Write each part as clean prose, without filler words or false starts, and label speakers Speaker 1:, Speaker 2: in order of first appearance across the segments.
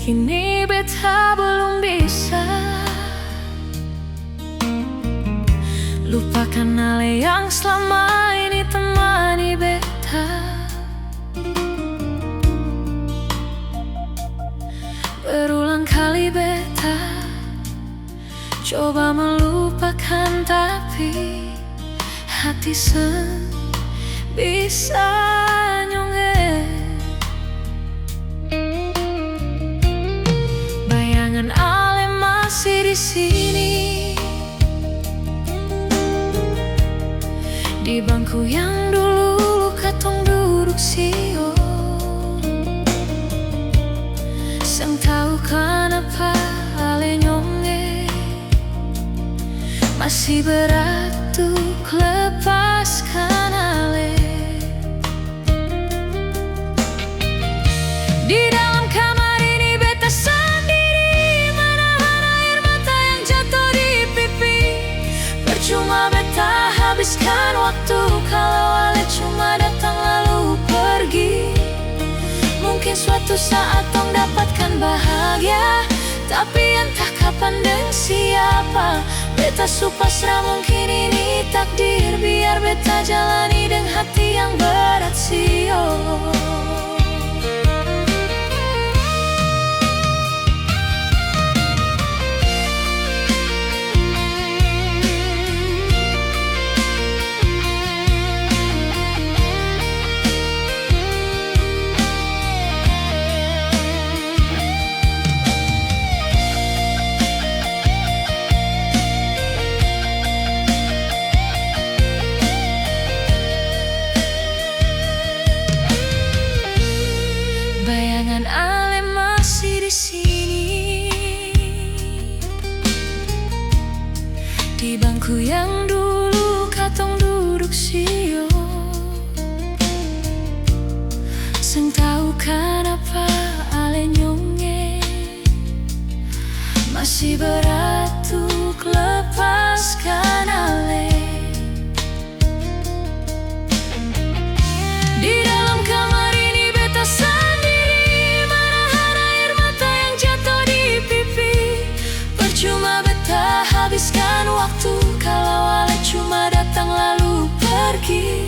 Speaker 1: Kini beta belum bisa lupakan ale yang selama ini temani beta. Berulang kali beta coba melupakan, tapi hati bisa nyonge. Bayangan ale masih di sini, di bangku yang dulu katong duduk sio. Sang tahu kenapa ale nyonge, masih berat untuk lepaskan ale. Di dalam kamar ini beta sendiri, menahan air mata yang jatuh di pipi. Percuma beta habiskan waktu kalau ale cuma datang lalu pergi. Mungkin suatu saat tong dapatkan bahagia, tapi entah kapan dan siapa. Beta su pasrah, mungkin ini takdir. Biar beta jalani dengan hati yang berat sio. Bayangan ale masih di sini, di bangku yang dulu katong duduk sio. Sang tahu kenapa ale nyonge, masih berat untuk lepaskan ale. Di dalam kamar ini beta sendiri, menahan air mata yang jatuh di pipi. Percuma beta habiskan waktu kalau ale cuma datang lalu pergi.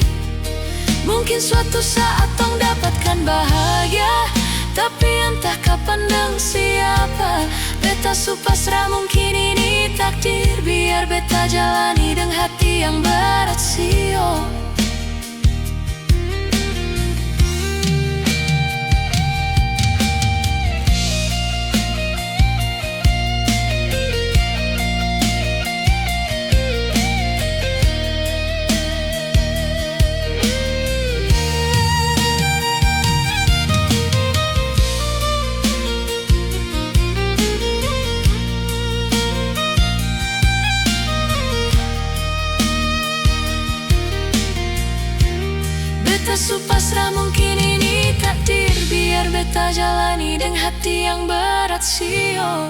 Speaker 1: Mungkin suatu saat tong dapatkan bahagia, tapi entah kapan dan siapa. Beta su pasrah, mungkin ini takdir. Biar beta jalani dengan hati yang berat sio. Beta su pasrah, mungkin ini takdir. Biar beta jalani dengan hati yang berat sio.